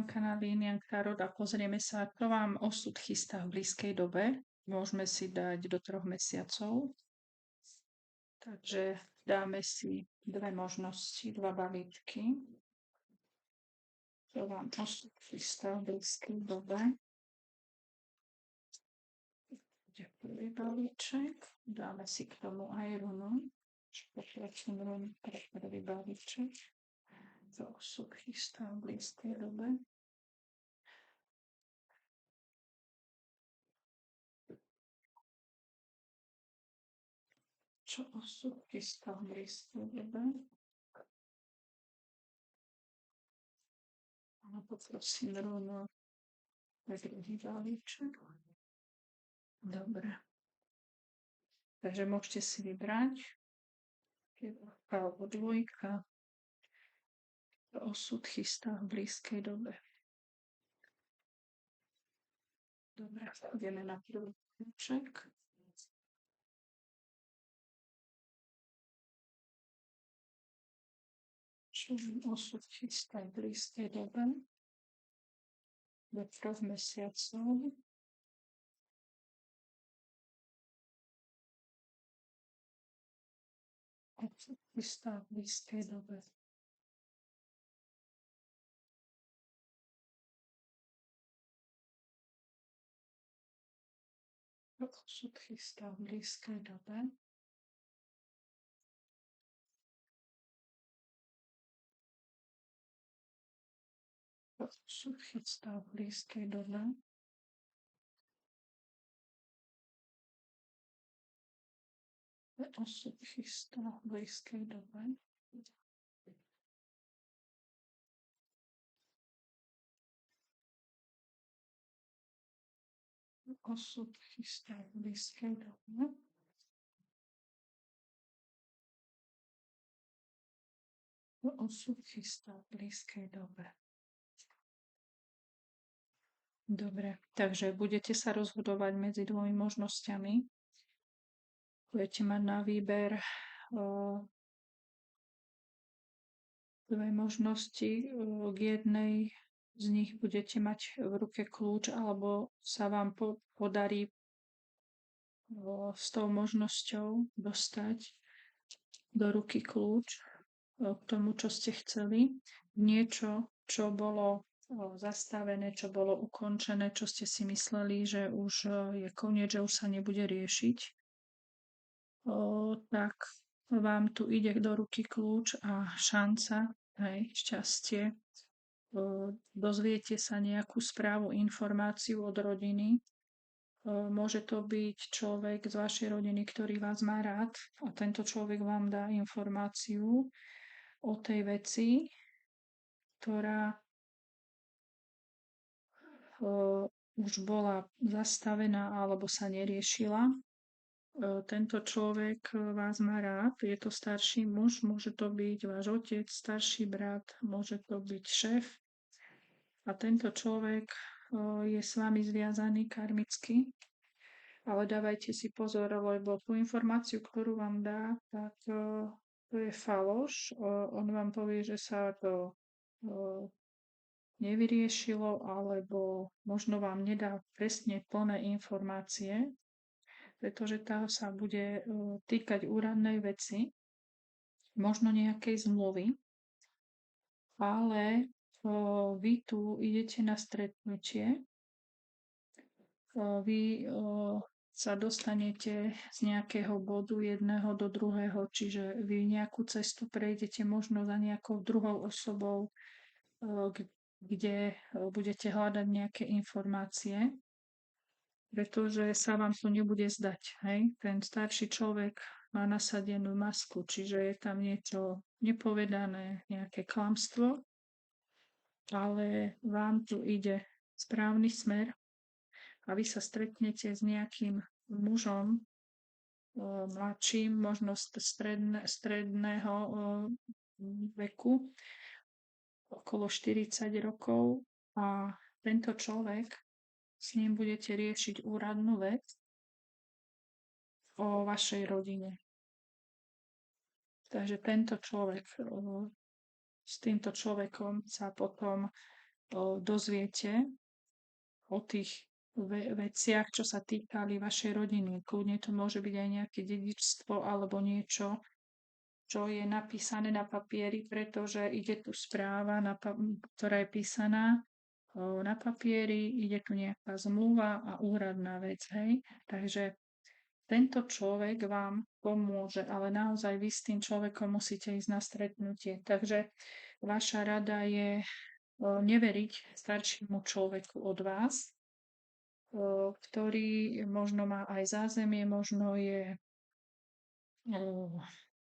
Bianka na Línian Tarot a pozrieme sa, ako vám osud chystá v blízkej dobe. Môžeme si dať do 3 mesiacov. Takže dáme si 2 možnosti, 2 balíčky. Čo vám osud chystá v blízkej dobe. Bude prvý balíček. Dáme si k tomu aj runu. Pokračujem runu pre prvý balíček. Čo osud chystá v blízkej dobe. Čo osud chystá v blízkej dobe. A poprosím runu pre druhý balíček. Dobre. Takže môžete si vybrať alebo dvojka. Osud chystá v blízkej dobe. Dobre, ideme na prvý balíček. Čo osud chystá v blízkej dobe. Do 3 mesiacov. Osud chystá v blízkej dobe. Osud chystá v blízkej dobe. Osud chystá v blízkej dobe. Osud chystá v blízkej dobe. Osud chystá v blízkej dobe. Osud chystá v blízkej dobe. Dobre, takže budete sa rozhodovať medzi 2 možnosťami. Budete mať na výber 2 možnosti. K jednej z nich budete mať v ruke kľúč, alebo sa vám podarí s tou možnosťou dostať do ruky kľúč k tomu, čo ste chceli. Niečo, čo bolo zastavené, čo bolo ukončené, čo ste si mysleli, že už je koniec, že už sa nebude riešiť, tak vám tu ide do ruky kľúč a šanca, šťastie. Dozviete sa nejakú správu, informáciu od rodiny. Môže to byť človek z vašej rodiny, ktorý vás má rád a tento človek vám dá informáciu o tej veci, ktorá už bola zastavená alebo sa neriešila. Tento človek vás má rád, je to starší muž, môže to byť váš otec, starší brat, môže to byť šéf. A tento človek je s vami zviazaný karmicky, ale dávajte si pozor, lebo tú informáciu, ktorú vám dá, tak to je faloš. On vám povie, že sa to nevyriešilo, alebo možno vám nedá presne plné informácie, pretože tá sa bude týkať úradnej veci, možno nejakej zmluvy, ale vy tu idete na stretnutie, vy sa dostanete z nejakého bodu jedného do druhého, čiže vy nejakú cestu prejdete možno za nejakou druhou osobou, kde budete hľadať nejaké informácie, pretože sa vám to nebude zdať. Hej? Ten starší človek má nasadenú masku, čiže je tam niečo nepovedané, nejaké klamstvo, ale vám tu ide správny smer a vy sa stretnete s nejakým mužom mladším, možno stredného veku, okolo 40 rokov, a tento človek, s ním budete riešiť úradnú vec o vašej rodine. Takže tento človek, s týmto človekom sa potom dozviete o tých veciach, čo sa týkali vašej rodiny. Kľudne to môže byť aj nejaké dedičstvo alebo niečo, čo je napísané na papieri, pretože ide tu správa, ktorá je písaná na papieri, ide tu nejaká zmluva a úradná vec, hej. Takže tento človek vám pomôže, ale naozaj vy s tým človekom musíte ísť na stretnutie. Takže vaša rada je neveriť staršiemu človeku od vás, ktorý možno má aj zázemie, možno je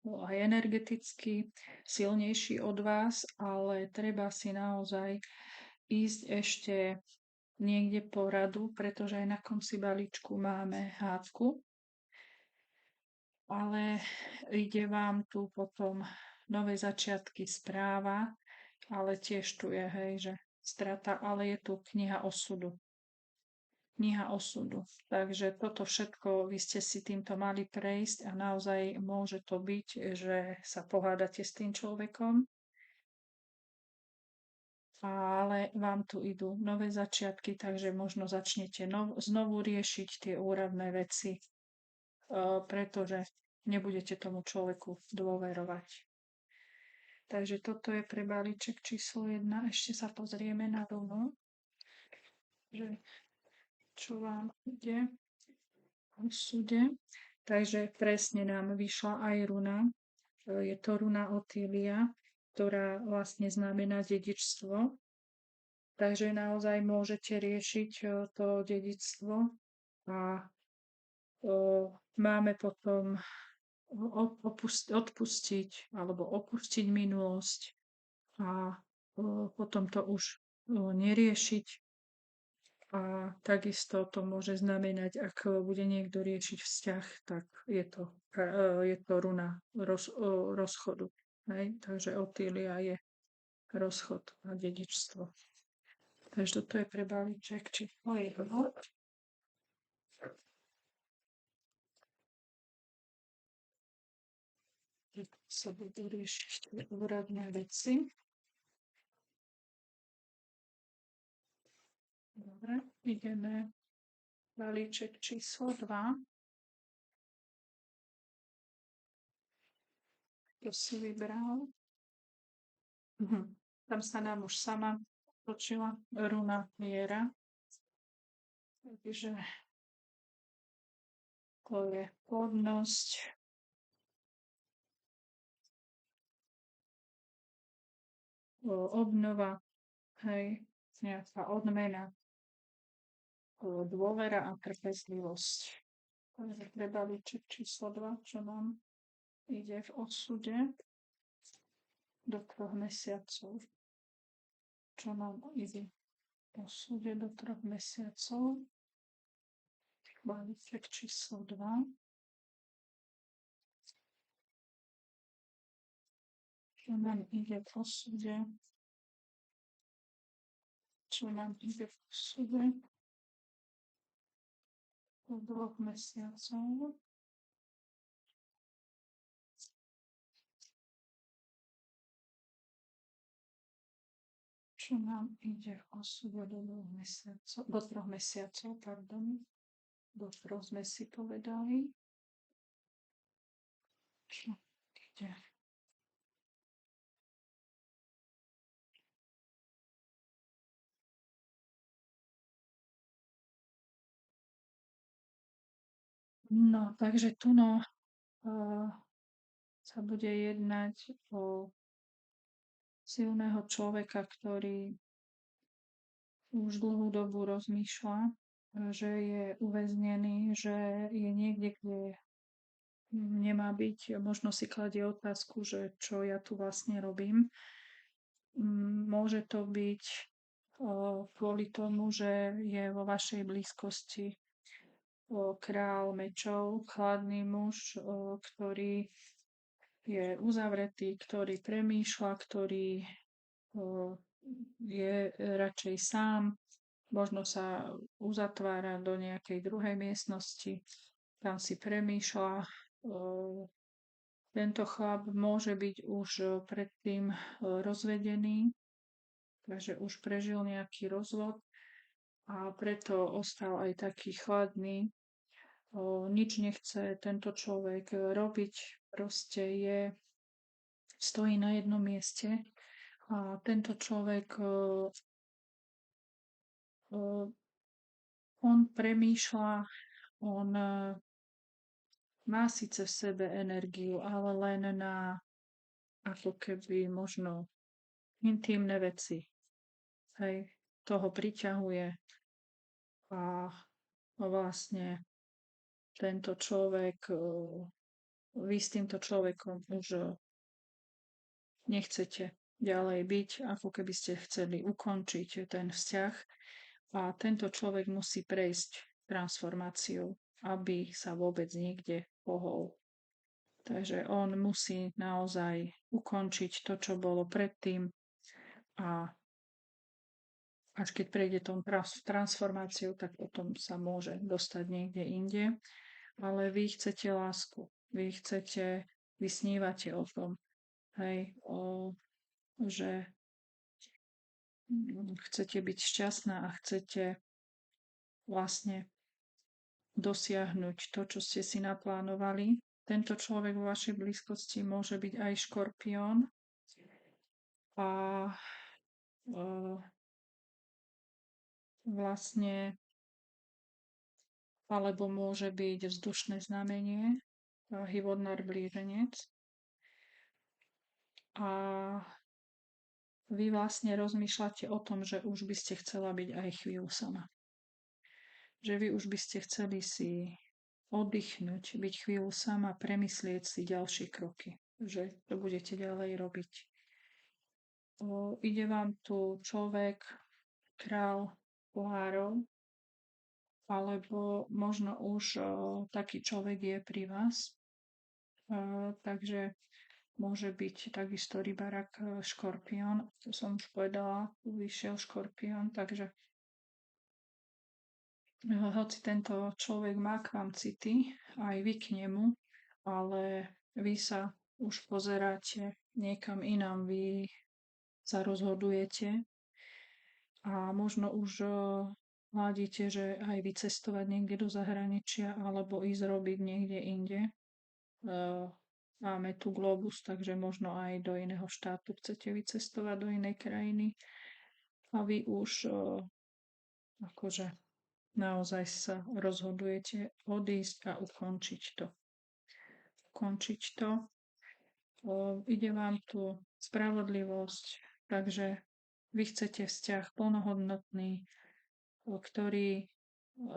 aj energeticky silnejší od vás, ale treba si naozaj ísť ešte niekde po radu, pretože aj na konci balíčku máme hádku. Ale ide vám tu potom nové začiatky správa, ale tiež tu je, hej, že strata, ale je tu kniha osudu. Kniha osudu. Takže toto všetko vy ste si týmto mali prejsť a naozaj môže to byť, že sa pohádate s tým človekom, ale vám tu idú nové začiatky, takže možno začnete znovu riešiť tie úradné veci, pretože nebudete tomu človeku dôverovať. Takže toto je pre balíček číslo 1. Ešte sa pozrieme na runu, že čo vám ide v súde. Takže presne nám vyšla aj runa. Je to runa Otília, ktorá vlastne znamená dedičstvo. Takže naozaj môžete riešiť to dedičstvo a máme potom odpustiť alebo opustiť minulosť a potom to už neriešiť. A takisto to môže znamenať, ak bude niekto riešiť vzťah, tak je to runa rozchodu. Hej? Takže Otília je rozchod a dedičstvo. Takže toto je pre balíček číslo 1. Sa budú riešiť úradné veci. Dobre, ideme balíček číslo 2. Kto si vybral? Tam sa nám už sama točila runa miera. Takže to je plodnosť, obnova, hej, nejaká odmena, dôvera a trpezlivosť. Takže pre balíček číslo 2, čo nám ide v osude do 3 mesiacov. Čo nám ide v osude do 3 mesiacov. Balíček číslo 2. Čo nám ide v osude. Čo nám ide v osude do 2 mesiacov. Čo nám ide v osude do 2 mesiacov, do 3 mesiacov, pardon. Do 3 sme si povedali. Čo ide? No, takže tu sa bude jednať o silného človeka, ktorý už dlhú dobu rozmýšľa, že je uväznený, že je niekde, kde nemá byť. Možno si kladie otázku, že čo ja tu vlastne robím. Môže to byť kvôli tomu, že je vo vašej blízkosti král mečov, chladný muž, ktorý je uzavretý, ktorý premýšľa, ktorý je radšej sám, možno sa uzatvára do nejakej druhej miestnosti, tam si premýšľa. Tento chlap môže byť už predtým rozvedený takže už prežil nejaký rozvod a preto ostal aj taký chladný. Nič nechce tento človek robiť, proste stojí na jednom mieste a tento človek on premýšľa, on má síce v sebe energiu, ale len na ako keby možno intimné veci. Hej, toho priťahuje a vlastne tento človek, vy s týmto človekom už nechcete ďalej byť, ako keby ste chceli ukončiť ten vzťah a tento človek musí prejsť transformáciou, aby sa vôbec niekde pohol. Takže on musí naozaj ukončiť to, čo bolo predtým a až keď prejde tou transformáciou, tak potom sa môže dostať niekde inde. Ale vy chcete lásku, vy snívate o tom, hej, že chcete byť šťastná a chcete vlastne dosiahnuť to, čo ste si naplánovali. Tento človek vo vašej blízkosti môže byť aj škorpión a vlastne alebo môže byť vzdušné znamenie, Hyvodnar blíženec. A vy vlastne rozmýšľate o tom, že už by ste chcela byť aj chvíľu sama. Že vy už by ste chceli si oddychnúť, byť chvíľu sama, premyslieť si ďalšie kroky, že to budete ďalej robiť. Ide vám tu človek, král pohárov, alebo možno už taký človek je pri vás. Takže môže byť takisto rybarak, škorpión. To som už povedala, vyšiel škorpión, takže hoci tento človek má k vám city, aj vy k nemu, ale vy sa už pozeráte niekam inám, vy sa rozhodujete a možno už hľadíte, že aj vycestovať niekde do zahraničia alebo ísť robiť niekde inde. Máme tu globus, takže možno aj do iného štátu chcete vycestovať, do inej krajiny a vy už akože naozaj sa rozhodujete odísť a ukončiť to. Ide vám tu spravodlivosť, takže vy chcete vzťah plnohodnotný, ktorý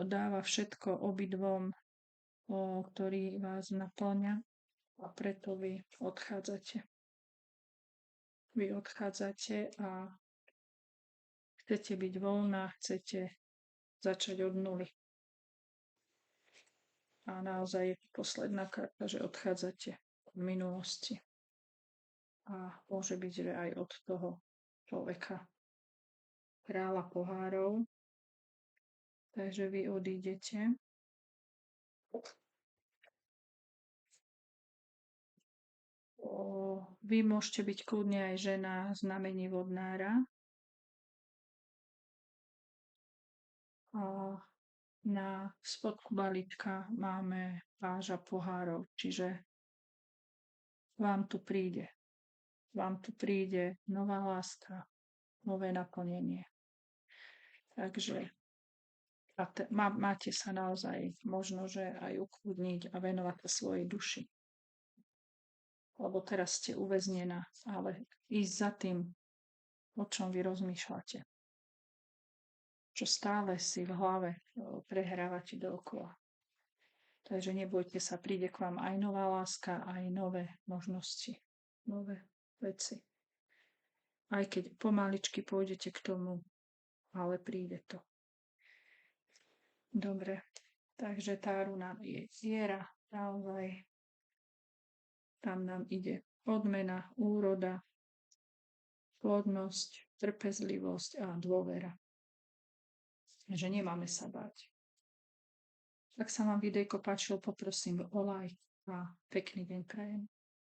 dáva všetko obidvom, ktorý vás naplňa a preto vy odchádzate. Vy odchádzate a chcete byť voľná, chcete začať od nuly. A naozaj je to posledná karta, že odchádzate od minulosti. A môže byť, že aj od toho človeka, kráľa pohárov. Takže vy odídete. Vy môžete byť kľudne aj žena znamení vodnára. A na spodku balíčka máme páža pohárov, čiže vám tu príde nová láska, nové naplnenie. Takže máte sa naozaj možno, že aj ukludniť a venovať sa svojej duši. Lebo teraz ste uväznená, ale ísť za tým, o čom vy rozmýšľate. Čo stále si v hlave prehrávate dookola. Takže nebojte sa, príde k vám aj nová láska, aj nové možnosti, nové veci. Aj keď pomaličky pôjdete k tomu, ale príde to. Dobre, takže tá runa je viera, naozaj tam nám ide odmena, úroda, plodnosť, trpezlivosť a dôvera. Že nemáme sa báť. Ak sa vám videjko páčilo, poprosím o like a pekný deň prajem.